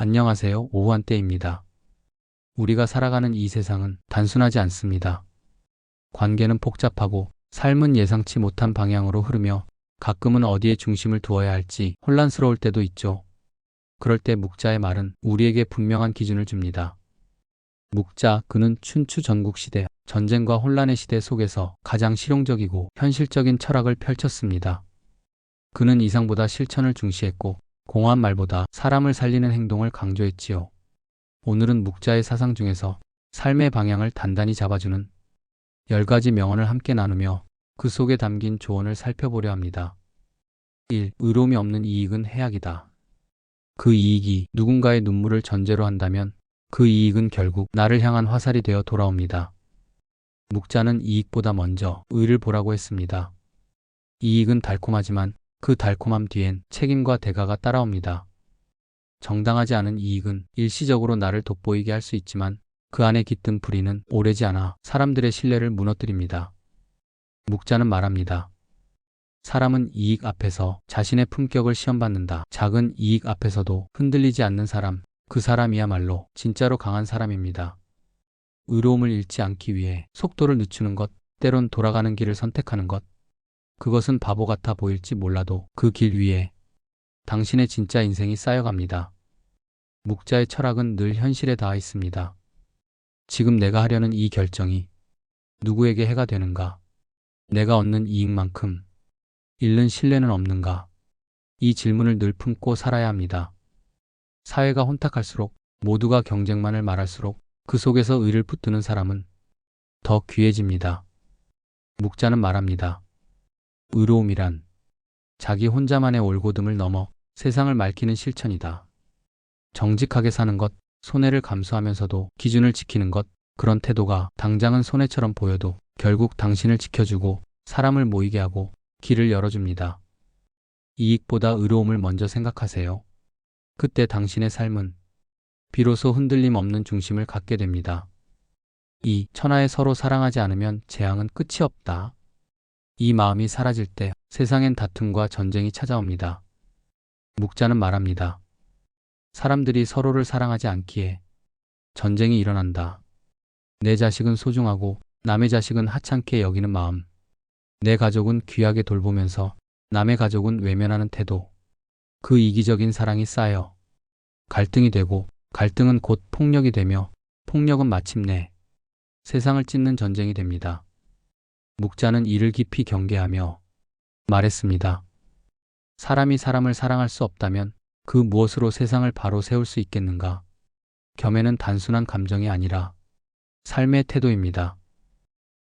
안녕하세요. 오후 한때입니다. 우리가 살아가는 이 세상은 단순하지 않습니다. 관계는 복잡하고 삶은 예상치 못한 방향으로 흐르며 가끔은 어디에 중심을 두어야 할지 혼란스러울 때도 있죠. 그럴 때 묵자의 말은 우리에게 분명한 기준을 줍니다. 묵자, 그는 춘추 전국시대, 전쟁과 혼란의 시대 속에서 가장 실용적이고 현실적인 철학을 펼쳤습니다. 그는 이상보다 실천을 중시했고 공허한 말보다 사람을 살리는 행동을 강조했지요. 오늘은 묵자의 사상 중에서 삶의 방향을 단단히 잡아주는 10가지 명언을 함께 나누며 그 속에 담긴 조언을 살펴보려 합니다. 1. 의로움이 없는 이익은 해악이다. 그 이익이 누군가의 눈물을 전제로 한다면 그 이익은 결국 나를 향한 화살이 되어 돌아옵니다. 묵자는 이익보다 먼저 의를 보라고 했습니다. 이익은 달콤하지만 그 달콤함 뒤엔 책임과 대가가 따라옵니다. 정당하지 않은 이익은 일시적으로 나를 돋보이게 할 수 있지만 그 안에 깃든 불의는 오래지 않아 사람들의 신뢰를 무너뜨립니다. 묵자는 말합니다. 사람은 이익 앞에서 자신의 품격을 시험받는다. 작은 이익 앞에서도 흔들리지 않는 사람, 그 사람이야말로 진짜로 강한 사람입니다. 의로움을 잃지 않기 위해 속도를 늦추는 것, 때론 돌아가는 길을 선택하는 것, 그것은 바보 같아 보일지 몰라도 그 길 위에 당신의 진짜 인생이 쌓여갑니다. 묵자의 철학은 늘 현실에 닿아 있습니다. 지금 내가 하려는 이 결정이 누구에게 해가 되는가? 내가 얻는 이익만큼 잃는 신뢰는 없는가? 이 질문을 늘 품고 살아야 합니다. 사회가 혼탁할수록, 모두가 경쟁만을 말할수록 그 속에서 의를 붙드는 사람은 더 귀해집니다. 묵자는 말합니다. 의로움이란 자기 혼자만의 올곧음을 넘어 세상을 밝히는 실천이다. 정직하게 사는 것, 손해를 감수하면서도 기준을 지키는 것, 그런 태도가 당장은 손해처럼 보여도 결국 당신을 지켜주고 사람을 모이게 하고 길을 열어줍니다. 이익보다 의로움을 먼저 생각하세요. 그때 당신의 삶은 비로소 흔들림 없는 중심을 갖게 됩니다. 2. 천하에 서로 사랑하지 않으면 재앙은 끝이 없다. 이 마음이 사라질 때 세상엔 다툼과 전쟁이 찾아옵니다. 묵자는 말합니다. 사람들이 서로를 사랑하지 않기에 전쟁이 일어난다. 내 자식은 소중하고 남의 자식은 하찮게 여기는 마음. 내 가족은 귀하게 돌보면서 남의 가족은 외면하는 태도. 그 이기적인 사랑이 쌓여 갈등이 되고 갈등은 곧 폭력이 되며 폭력은 마침내 세상을 찢는 전쟁이 됩니다. 묵자는 이를 깊이 경계하며 말했습니다. 사람이 사람을 사랑할 수 없다면 그 무엇으로 세상을 바로 세울 수 있겠는가? 겸해는 단순한 감정이 아니라 삶의 태도입니다.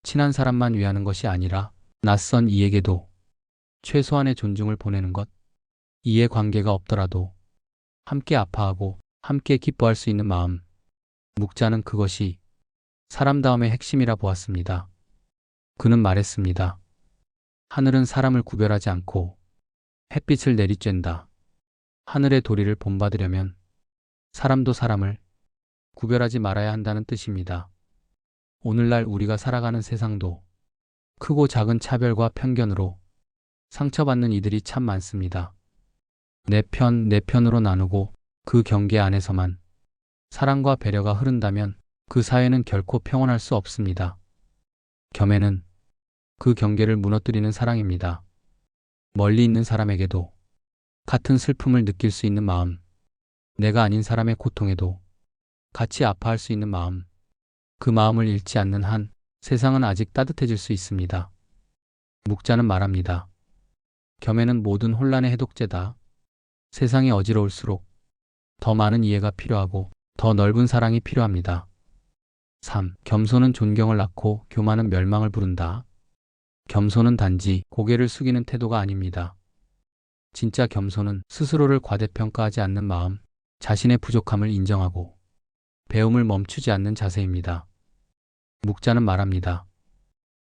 친한 사람만 위하는 것이 아니라 낯선 이에게도 최소한의 존중을 보내는 것, 이해 관계가 없더라도 함께 아파하고 함께 기뻐할 수 있는 마음. 묵자는 그것이 사람다움의 핵심이라 보았습니다. 그는 말했습니다. 하늘은 사람을 구별하지 않고 햇빛을 내리쬐다. 하늘의 도리를 본받으려면 사람도 사람을 구별하지 말아야 한다는 뜻입니다. 오늘날 우리가 살아가는 세상도 크고 작은 차별과 편견으로 상처받는 이들이 참 많습니다. 내 편, 내 편으로 나누고 그 경계 안에서만 사랑과 배려가 흐른다면 그 사회는 결코 평온할 수 없습니다. 겸해는 그 경계를 무너뜨리는 사랑입니다. 멀리 있는 사람에게도 같은 슬픔을 느낄 수 있는 마음, 내가 아닌 사람의 고통에도 같이 아파할 수 있는 마음, 그 마음을 잃지 않는 한 세상은 아직 따뜻해질 수 있습니다. 묵자는 말합니다. 겸해는 모든 혼란의 해독제다. 세상이 어지러울수록 더 많은 이해가 필요하고 더 넓은 사랑이 필요합니다. 3. 겸손은 존경을 낳고 교만은 멸망을 부른다. 겸손은 단지 고개를 숙이는 태도가 아닙니다. 진짜 겸손은 스스로를 과대평가하지 않는 마음, 자신의 부족함을 인정하고 배움을 멈추지 않는 자세입니다. 묵자는 말합니다.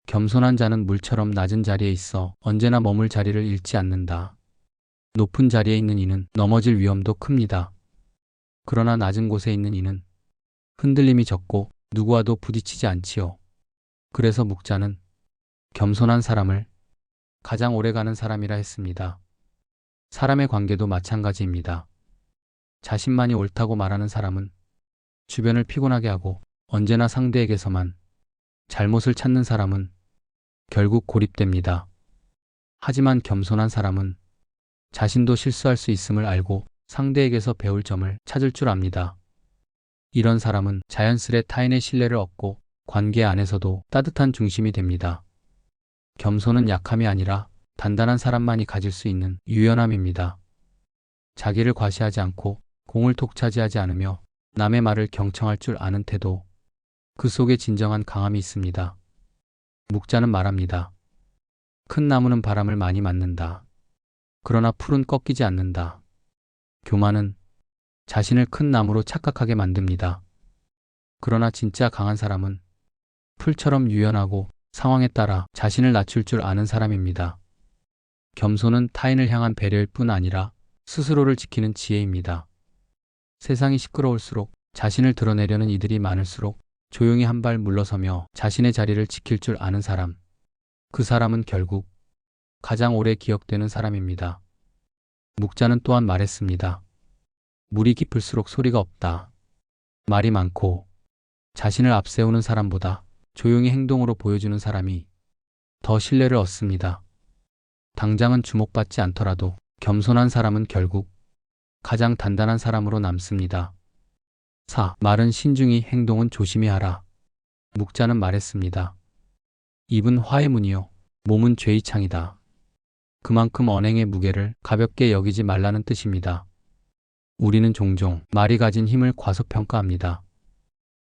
겸손한 자는 물처럼 낮은 자리에 있어 언제나 머물 자리를 잃지 않는다. 높은 자리에 있는 이는 넘어질 위험도 큽니다. 그러나 낮은 곳에 있는 이는 흔들림이 적고 누구와도 부딪히지 않지요. 그래서 묵자는 겸손한 사람을 가장 오래가는 사람이라 했습니다. 사람의 관계도 마찬가지입니다. 자신만이 옳다고 말하는 사람은 주변을 피곤하게 하고 언제나 상대에게서만 잘못을 찾는 사람은 결국 고립됩니다. 하지만 겸손한 사람은 자신도 실수할 수 있음을 알고 상대에게서 배울 점을 찾을 줄 압니다. 이런 사람은 자연스레 타인의 신뢰를 얻고 관계 안에서도 따뜻한 중심이 됩니다. 겸손은 약함이 아니라 단단한 사람만이 가질 수 있는 유연함입니다. 자기를 과시하지 않고 공을 톡 차지하지 않으며 남의 말을 경청할 줄 아는 태도, 그 속에 진정한 강함이 있습니다. 묵자는 말합니다. 큰 나무는 바람을 많이 맞는다. 그러나 풀은 꺾이지 않는다. 교만은 자신을 큰 나무로 착각하게 만듭니다. 그러나 진짜 강한 사람은 풀처럼 유연하고 상황에 따라 자신을 낮출 줄 아는 사람입니다. 겸손은 타인을 향한 배려일 뿐 아니라 스스로를 지키는 지혜입니다. 세상이 시끄러울수록 자신을 드러내려는 이들이 많을수록 조용히 한 발 물러서며 자신의 자리를 지킬 줄 아는 사람. 그 사람은 결국 가장 오래 기억되는 사람입니다. 묵자는 또한 말했습니다. 물이 깊을수록 소리가 없다. 말이 많고 자신을 앞세우는 사람보다 조용히 행동으로 보여주는 사람이 더 신뢰를 얻습니다. 당장은 주목받지 않더라도 겸손한 사람은 결국 가장 단단한 사람으로 남습니다. 4. 말은 신중히 행동은 조심히 하라. 묵자는 말했습니다. 입은 화의 문이요 몸은 죄의 창이다. 그만큼 언행의 무게를 가볍게 여기지 말라는 뜻입니다. 우리는 종종 말이 가진 힘을 과소평가합니다.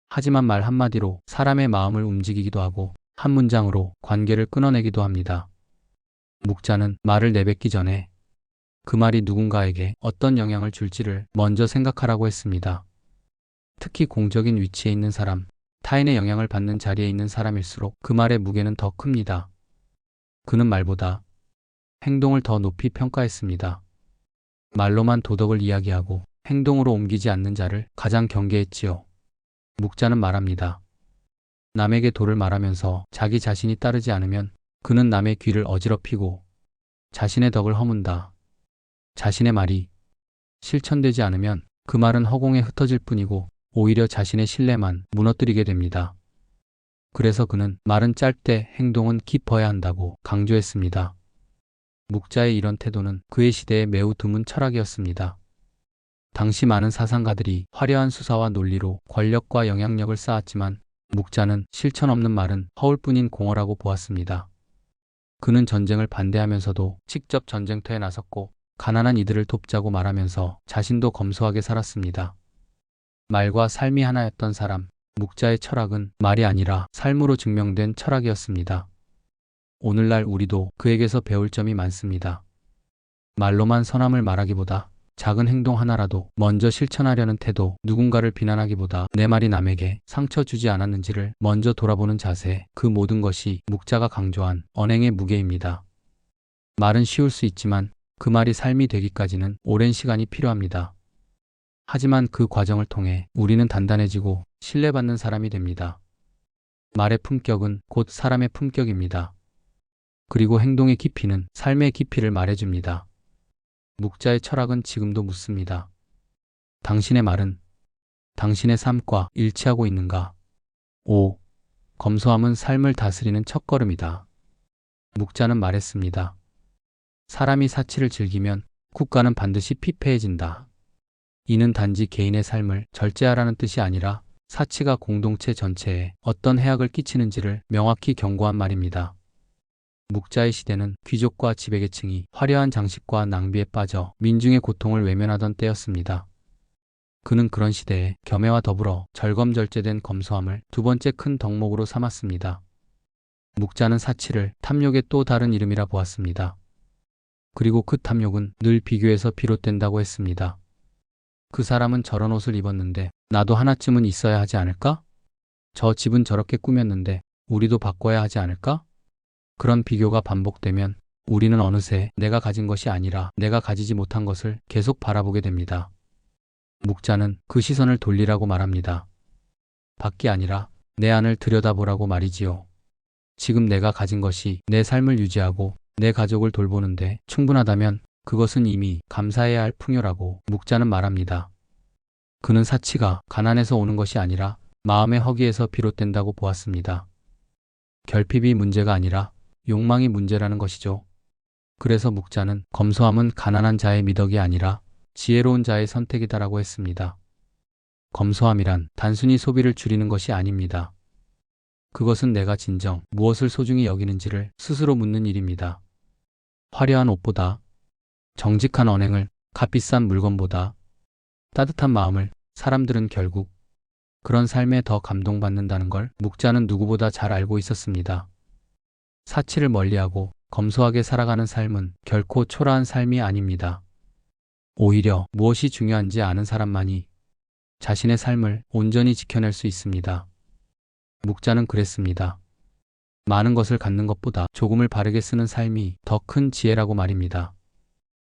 하지만 말 한마디로 사람의 마음을 움직이기도 하고 한 문장으로 관계를 끊어내기도 합니다. 묵자는 말을 내뱉기 전에 그 말이 누군가에게 어떤 영향을 줄지를 먼저 생각하라고 했습니다. 특히 공적인 위치에 있는 사람, 타인의 영향을 받는 자리에 있는 사람일수록 그 말의 무게는 더 큽니다. 그는 말보다 행동을 더 높이 평가했습니다. 말로만 도덕을 이야기하고 행동으로 옮기지 않는 자를 가장 경계했지요. 묵자는 말합니다. 남에게 도를 말하면서 자기 자신이 따르지 않으면 그는 남의 귀를 어지럽히고 자신의 덕을 허문다. 자신의 말이 실천되지 않으면 그 말은 허공에 흩어질 뿐이고 오히려 자신의 신뢰만 무너뜨리게 됩니다. 그래서 그는 말은 짧되 행동은 깊어야 한다고 강조했습니다. 묵자의 이런 태도는 그의 시대에 매우 드문 철학이었습니다. 당시 많은 사상가들이 화려한 수사와 논리로 권력과 영향력을 쌓았지만 묵자는 실천 없는 말은 허울뿐인 공허라고 보았습니다. 그는 전쟁을 반대하면서도 직접 전쟁터에 나섰고 가난한 이들을 돕자고 말하면서 자신도 검소하게 살았습니다. 말과 삶이 하나였던 사람, 묵자의 철학은 말이 아니라 삶으로 증명된 철학이었습니다. 오늘날 우리도 그에게서 배울 점이 많습니다. 말로만 선함을 말하기보다 작은 행동 하나라도 먼저 실천하려는 태도, 누군가를 비난하기보다 내 말이 남에게 상처 주지 않았는지를 먼저 돌아보는 자세, 그 모든 것이 묵자가 강조한 언행의 무게입니다. 말은 쉬울 수 있지만 그 말이 삶이 되기까지는 오랜 시간이 필요합니다. 하지만 그 과정을 통해 우리는 단단해지고 신뢰받는 사람이 됩니다. 말의 품격은 곧 사람의 품격입니다. 그리고 행동의 깊이는 삶의 깊이를 말해줍니다. 묵자의 철학은 지금도 묻습니다. 당신의 말은 당신의 삶과 일치하고 있는가? 5. 검소함은 삶을 다스리는 첫걸음이다. 묵자는 말했습니다. 사람이 사치를 즐기면 국가는 반드시 피폐해진다. 이는 단지 개인의 삶을 절제하라는 뜻이 아니라 사치가 공동체 전체에 어떤 해악을 끼치는지를 명확히 경고한 말입니다. 묵자의 시대는 귀족과 지배계층이 화려한 장식과 낭비에 빠져 민중의 고통을 외면하던 때였습니다. 그는 그런 시대에 겸해와 더불어 절검절제된 검소함을 두 번째 큰 덕목으로 삼았습니다. 묵자는 사치를 탐욕의 또 다른 이름이라 보았습니다. 그리고 그 탐욕은 늘 비교에서 비롯된다고 했습니다. 그 사람은 저런 옷을 입었는데 나도 하나쯤은 있어야 하지 않을까? 저 집은 저렇게 꾸몄는데 우리도 바꿔야 하지 않을까? 그런 비교가 반복되면 우리는 어느새 내가 가진 것이 아니라 내가 가지지 못한 것을 계속 바라보게 됩니다. 묵자는 그 시선을 돌리라고 말합니다. 밖이 아니라 내 안을 들여다보라고 말이지요. 지금 내가 가진 것이 내 삶을 유지하고 내 가족을 돌보는데 충분하다면 그것은 이미 감사해야 할 풍요라고 묵자는 말합니다. 그는 사치가 가난에서 오는 것이 아니라 마음의 허기에서 비롯된다고 보았습니다. 결핍이 문제가 아니라 욕망이 문제라는 것이죠. 그래서 묵자는 검소함은 가난한 자의 미덕이 아니라 지혜로운 자의 선택이다라고 했습니다. 검소함이란 단순히 소비를 줄이는 것이 아닙니다. 그것은 내가 진정 무엇을 소중히 여기는지를 스스로 묻는 일입니다. 화려한 옷보다, 정직한 언행을, 값비싼 물건보다, 따뜻한 마음을 사람들은 결국 그런 삶에 더 감동받는다는 걸 묵자는 누구보다 잘 알고 있었습니다. 사치를 멀리하고 검소하게 살아가는 삶은 결코 초라한 삶이 아닙니다. 오히려 무엇이 중요한지 아는 사람만이 자신의 삶을 온전히 지켜낼 수 있습니다. 묵자는 그랬습니다. 많은 것을 갖는 것보다 조금을 바르게 쓰는 삶이 더 큰 지혜라고 말입니다.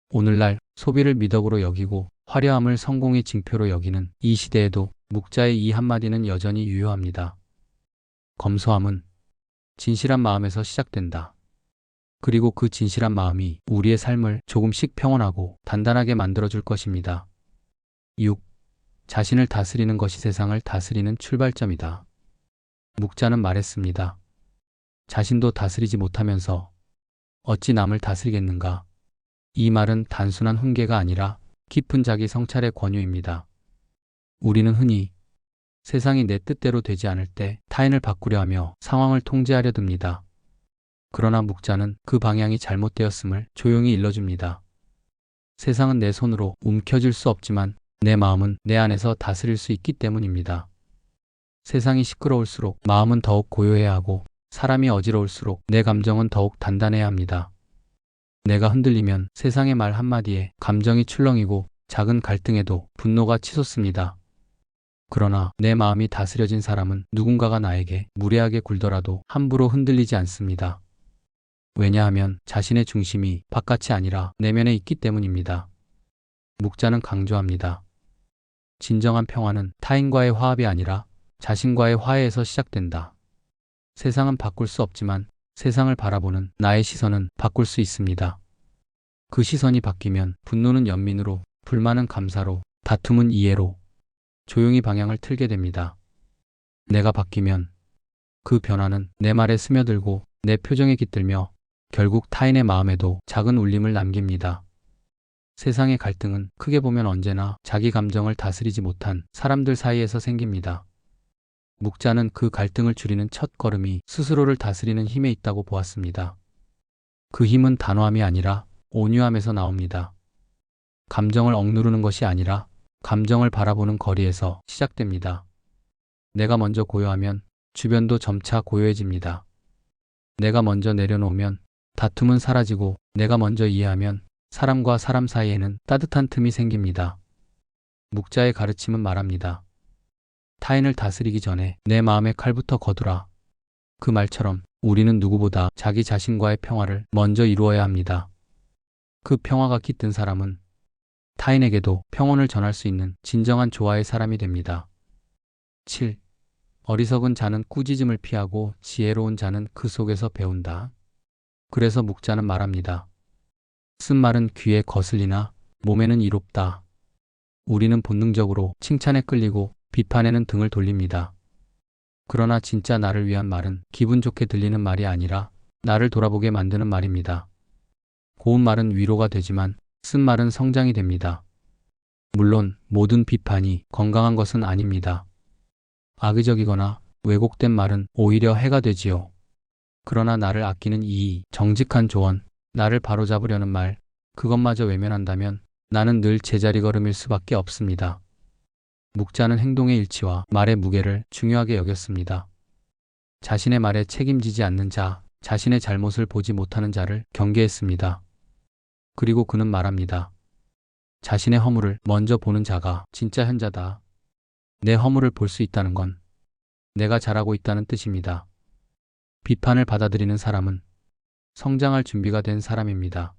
오늘날 소비를 미덕으로 여기고 화려함을 성공의 징표로 여기는 이 시대에도 묵자의 이 한마디는 여전히 유효합니다. 검소함은 진실한 마음에서 시작된다. 그리고 그 진실한 마음이 우리의 삶을 조금씩 평온하고 단단하게 만들어줄 것입니다. 6. 자신을 다스리는 것이 세상을 다스리는 출발점이다. 묵자는 말했습니다. 자신도 다스리지 못하면서 어찌 남을 다스리겠는가? 이 말은 단순한 훈계가 아니라 깊은 자기 성찰의 권유입니다. 우리는 흔히 세상이 내 뜻대로 되지 않을 때 타인을 바꾸려 하며 상황을 통제하려 듭니다. 그러나 묵자는 그 방향이 잘못되었음을 조용히 일러줍니다. 세상은 내 손으로 움켜쥘 수 없지만 내 마음은 내 안에서 다스릴 수 있기 때문입니다. 세상이 시끄러울수록 마음은 더욱 고요해야 하고 사람이 어지러울수록 내 감정은 더욱 단단해야 합니다. 내가 흔들리면 세상의 말 한마디에 감정이 출렁이고 작은 갈등에도 분노가 치솟습니다. 그러나 내 마음이 다스려진 사람은 누군가가 나에게 무례하게 굴더라도 함부로 흔들리지 않습니다. 왜냐하면 자신의 중심이 바깥이 아니라 내면에 있기 때문입니다. 묵자는 강조합니다. 진정한 평화는 타인과의 화합이 아니라 자신과의 화해에서 시작된다. 세상은 바꿀 수 없지만 세상을 바라보는 나의 시선은 바꿀 수 있습니다. 그 시선이 바뀌면 분노는 연민으로, 불만은 감사로, 다툼은 이해로 조용히 방향을 틀게 됩니다. 내가 바뀌면 그 변화는 내 말에 스며들고 내 표정에 깃들며 결국 타인의 마음에도 작은 울림을 남깁니다. 세상의 갈등은 크게 보면 언제나 자기 감정을 다스리지 못한 사람들 사이에서 생깁니다. 묵자는 그 갈등을 줄이는 첫 걸음이 스스로를 다스리는 힘에 있다고 보았습니다. 그 힘은 단호함이 아니라 온유함에서 나옵니다. 감정을 억누르는 것이 아니라 감정을 바라보는 거리에서 시작됩니다. 내가 먼저 고요하면 주변도 점차 고요해집니다. 내가 먼저 내려놓으면 다툼은 사라지고 내가 먼저 이해하면 사람과 사람 사이에는 따뜻한 틈이 생깁니다. 묵자의 가르침은 말합니다. 타인을 다스리기 전에 내 마음의 칼부터 거두라. 그 말처럼 우리는 누구보다 자기 자신과의 평화를 먼저 이루어야 합니다. 그 평화가 깃든 사람은 타인에게도 평온을 전할 수 있는 진정한 조화의 사람이 됩니다. 7. 어리석은 자는 꾸짖음을 피하고 지혜로운 자는 그 속에서 배운다. 그래서 묵자는 말합니다. 쓴 말은 귀에 거슬리나 몸에는 이롭다. 우리는 본능적으로 칭찬에 끌리고 비판에는 등을 돌립니다. 그러나 진짜 나를 위한 말은 기분 좋게 들리는 말이 아니라 나를 돌아보게 만드는 말입니다. 고운 말은 위로가 되지만 쓴 말은 성장이 됩니다. 물론 모든 비판이 건강한 것은 아닙니다. 악의적이거나 왜곡된 말은 오히려 해가 되지요. 그러나 나를 아끼는 이의, 정직한 조언, 나를 바로잡으려는 말, 그것마저 외면한다면 나는 늘 제자리 걸음일 수밖에 없습니다. 묵자는 행동의 일치와 말의 무게를 중요하게 여겼습니다. 자신의 말에 책임지지 않는 자, 자신의 잘못을 보지 못하는 자를 경계했습니다. 그리고 그는 말합니다. 자신의 허물을 먼저 보는 자가 진짜 현자다. 내 허물을 볼 수 있다는 건 내가 잘하고 있다는 뜻입니다. 비판을 받아들이는 사람은 성장할 준비가 된 사람입니다.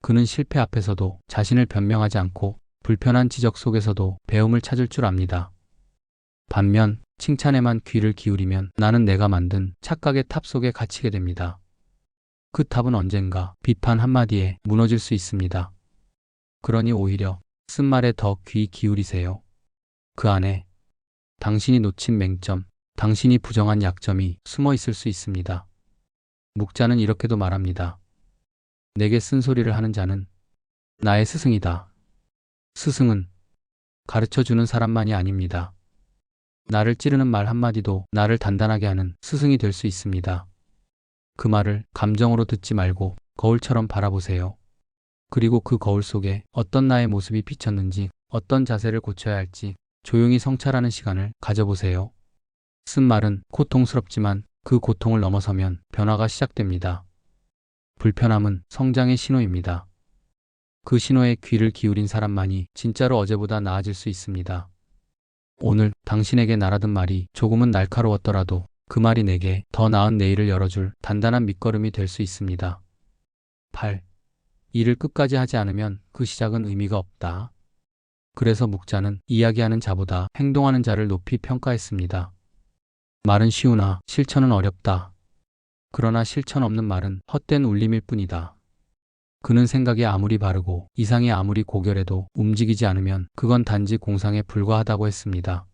그는 실패 앞에서도 자신을 변명하지 않고 불편한 지적 속에서도 배움을 찾을 줄 압니다. 반면 칭찬에만 귀를 기울이면 나는 내가 만든 착각의 탑 속에 갇히게 됩니다. 그 탑은 언젠가 비판 한마디에 무너질 수 있습니다. 그러니 오히려 쓴 말에 더 귀 기울이세요. 그 안에 당신이 놓친 맹점, 당신이 부정한 약점이 숨어 있을 수 있습니다. 묵자는 이렇게도 말합니다. 내게 쓴소리를 하는 자는 나의 스승이다. 스승은 가르쳐주는 사람만이 아닙니다. 나를 찌르는 말 한마디도 나를 단단하게 하는 스승이 될 수 있습니다. 그 말을 감정으로 듣지 말고 거울처럼 바라보세요. 그리고 그 거울 속에 어떤 나의 모습이 비쳤는지, 어떤 자세를 고쳐야 할지 조용히 성찰하는 시간을 가져보세요. 쓴 말은 고통스럽지만 그 고통을 넘어서면 변화가 시작됩니다. 불편함은 성장의 신호입니다. 그 신호에 귀를 기울인 사람만이 진짜로 어제보다 나아질 수 있습니다. 오늘 당신에게 날아든 말이 조금은 날카로웠더라도 그 말이 내게 더 나은 내일을 열어줄 단단한 밑거름이 될 수 있습니다. 8. 일을 끝까지 하지 않으면 그 시작은 의미가 없다. 그래서 묵자는 이야기하는 자보다 행동하는 자를 높이 평가했습니다. 말은 쉬우나 실천은 어렵다. 그러나 실천 없는 말은 헛된 울림일 뿐이다. 그는 생각이 아무리 바르고 이상이 아무리 고결해도 움직이지 않으면 그건 단지 공상에 불과하다고 했습니다.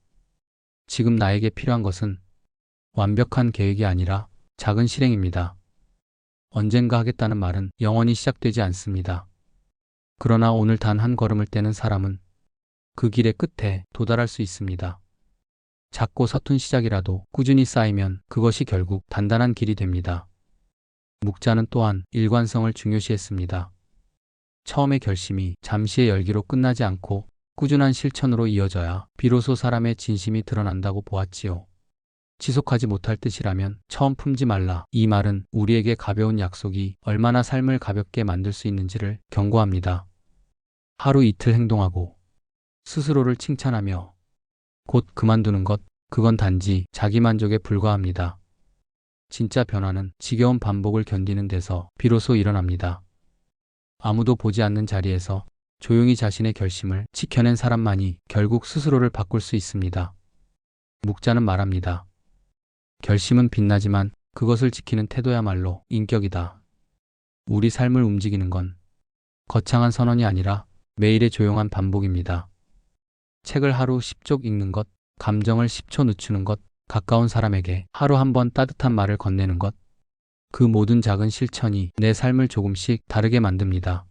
지금 나에게 필요한 것은 완벽한 계획이 아니라 작은 실행입니다. 언젠가 하겠다는 말은 영원히 시작되지 않습니다. 그러나 오늘 단 한 걸음을 떼는 사람은 그 길의 끝에 도달할 수 있습니다. 작고 서툰 시작이라도 꾸준히 쌓이면 그것이 결국 단단한 길이 됩니다. 묵자는 또한 일관성을 중요시했습니다. 처음의 결심이 잠시의 열기로 끝나지 않고 꾸준한 실천으로 이어져야 비로소 사람의 진심이 드러난다고 보았지요. 지속하지 못할 뜻이라면 처음 품지 말라. 이 말은 우리에게 가벼운 약속이 얼마나 삶을 가볍게 만들 수 있는지를 경고합니다. 하루 이틀 행동하고 스스로를 칭찬하며 곧 그만두는 것, 그건 단지 자기만족에 불과합니다. 진짜 변화는 지겨운 반복을 견디는 데서 비로소 일어납니다. 아무도 보지 않는 자리에서 조용히 자신의 결심을 지켜낸 사람만이 결국 스스로를 바꿀 수 있습니다. 묵자는 말합니다. 결심은 빛나지만 그것을 지키는 태도야말로 인격이다. 우리 삶을 움직이는 건 거창한 선언이 아니라 매일의 조용한 반복입니다. 책을 하루 10쪽 읽는 것, 감정을 10초 늦추는 것, 가까운 사람에게 하루 한 번 따뜻한 말을 건네는 것, 그 모든 작은 실천이 내 삶을 조금씩 다르게 만듭니다.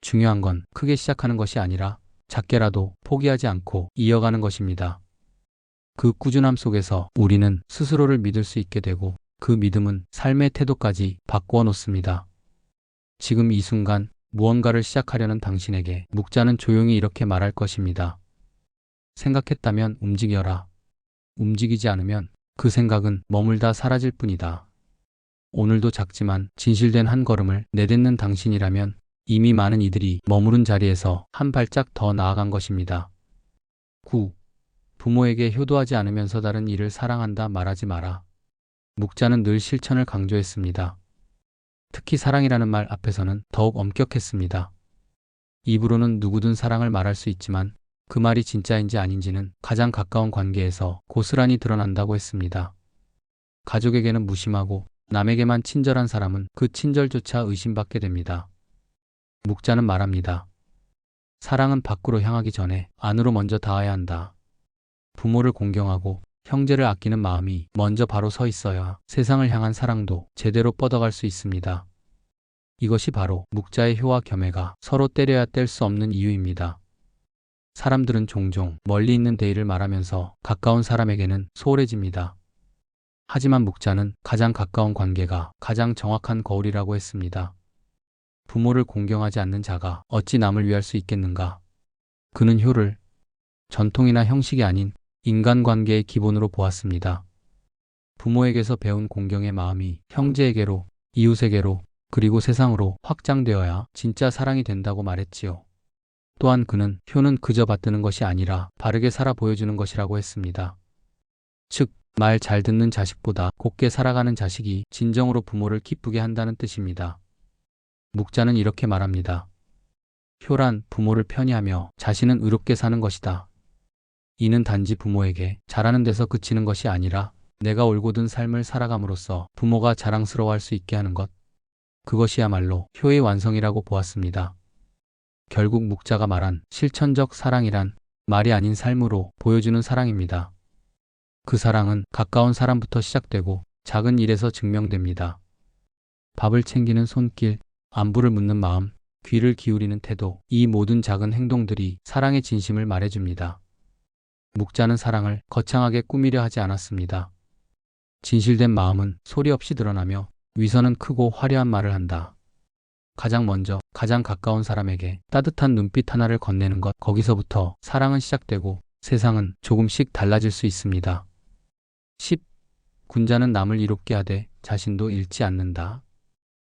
중요한 건 크게 시작하는 것이 아니라 작게라도 포기하지 않고 이어가는 것입니다. 그 꾸준함 속에서 우리는 스스로를 믿을 수 있게 되고 그 믿음은 삶의 태도까지 바꾸어 놓습니다. 지금 이 순간 무언가를 시작하려는 당신에게 묵자는 조용히 이렇게 말할 것입니다. 생각했다면 움직여라. 움직이지 않으면 그 생각은 머물다 사라질 뿐이다. 오늘도 작지만 진실된 한 걸음을 내딛는 당신이라면 이미 많은 이들이 머무른 자리에서 한 발짝 더 나아간 것입니다. 9. 부모에게 효도하지 않으면서 다른 이를 사랑한다 말하지 마라. 묵자는 늘 실천을 강조했습니다. 특히 사랑이라는 말 앞에서는 더욱 엄격했습니다. 입으로는 누구든 사랑을 말할 수 있지만 그 말이 진짜인지 아닌지는 가장 가까운 관계에서 고스란히 드러난다고 했습니다. 가족에게는 무심하고 남에게만 친절한 사람은 그 친절조차 의심받게 됩니다. 묵자는 말합니다. 사랑은 밖으로 향하기 전에 안으로 먼저 닿아야 한다. 부모를 공경하고 형제를 아끼는 마음이 먼저 바로 서 있어야 세상을 향한 사랑도 제대로 뻗어갈 수 있습니다. 이것이 바로 묵자의 효와 겸해가 서로 때려야 뗄 수 없는 이유입니다. 사람들은 종종 멀리 있는 대의를 말하면서 가까운 사람에게는 소홀해집니다. 하지만 묵자는 가장 가까운 관계가 가장 정확한 거울이라고 했습니다. 부모를 공경하지 않는 자가 어찌 남을 위할 수 있겠는가? 그는 효를 전통이나 형식이 아닌 인간관계의 기본으로 보았습니다. 부모에게서 배운 공경의 마음이 형제에게로, 이웃에게로, 그리고 세상으로 확장되어야 진짜 사랑이 된다고 말했지요. 또한 그는 효는 그저 받드는 것이 아니라 바르게 살아 보여주는 것이라고 했습니다. 즉, 말 잘 듣는 자식보다 곱게 살아가는 자식이 진정으로 부모를 기쁘게 한다는 뜻입니다. 묵자는 이렇게 말합니다. 효란 부모를 편히하며 자신은 의롭게 사는 것이다. 이는 단지 부모에게 잘하는 데서 그치는 것이 아니라 내가 올곧은 삶을 살아감으로써 부모가 자랑스러워할 수 있게 하는 것. 그것이야말로 효의 완성이라고 보았습니다. 결국 묵자가 말한 실천적 사랑이란 말이 아닌 삶으로 보여주는 사랑입니다. 그 사랑은 가까운 사람부터 시작되고 작은 일에서 증명됩니다. 밥을 챙기는 손길, 안부를 묻는 마음, 귀를 기울이는 태도, 이 모든 작은 행동들이 사랑의 진심을 말해줍니다. 묵자는 사랑을 거창하게 꾸미려 하지 않았습니다. 진실된 마음은 소리 없이 드러나며 위선은 크고 화려한 말을 한다. 가장 먼저 가장 가까운 사람에게 따뜻한 눈빛 하나를 건네는 것, 거기서부터 사랑은 시작되고 세상은 조금씩 달라질 수 있습니다. 10. 군자는 남을 이롭게 하되 자신도 잃지 않는다.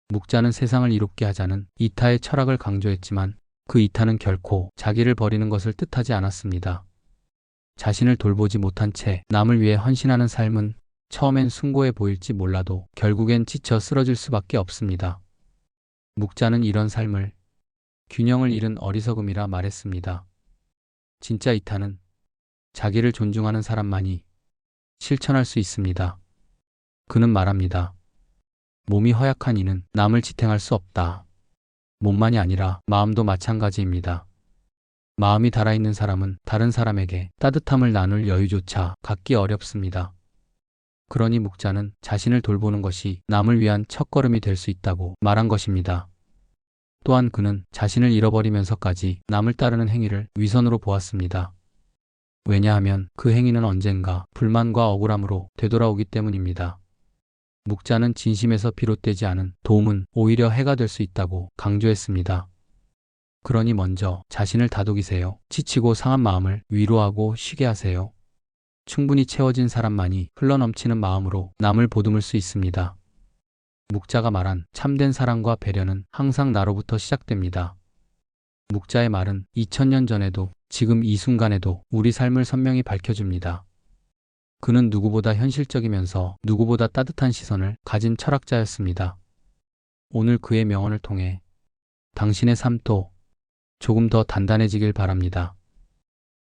묵자는 세상을 이롭게 하자는 이타의 철학을 강조했지만 그 이타는 결코 자기를 버리는 것을 뜻하지 않았습니다. 자신을 돌보지 못한 채 남을 위해 헌신하는 삶은 처음엔 숭고해 보일지 몰라도 결국엔 지쳐 쓰러질 수밖에 없습니다. 묵자는 이런 삶을 균형을 잃은 어리석음이라 말했습니다. 진짜 이타는 자기를 존중하는 사람만이 실천할 수 있습니다. 그는 말합니다. 몸이 허약한 이는 남을 지탱할 수 없다. 몸만이 아니라 마음도 마찬가지입니다. 마음이 달아있는 사람은 다른 사람에게 따뜻함을 나눌 여유조차 갖기 어렵습니다. 그러니 묵자는 자신을 돌보는 것이 남을 위한 첫걸음이 될 수 있다고 말한 것입니다. 또한 그는 자신을 잃어버리면서까지 남을 따르는 행위를 위선으로 보았습니다. 왜냐하면 그 행위는 언젠가 불만과 억울함으로 되돌아오기 때문입니다. 묵자는 진심에서 비롯되지 않은 도움은 오히려 해가 될 수 있다고 강조했습니다. 그러니 먼저 자신을 다독이세요. 지치고 상한 마음을 위로하고 쉬게 하세요. 충분히 채워진 사람만이 흘러넘치는 마음으로 남을 보듬을 수 있습니다. 묵자가 말한 참된 사랑과 배려는 항상 나로부터 시작됩니다. 묵자의 말은 2000년 전에도 지금 이 순간에도 우리 삶을 선명히 밝혀줍니다. 그는 누구보다 현실적이면서 누구보다 따뜻한 시선을 가진 철학자였습니다. 오늘 그의 명언을 통해 당신의 삶도 조금 더 단단해지길 바랍니다.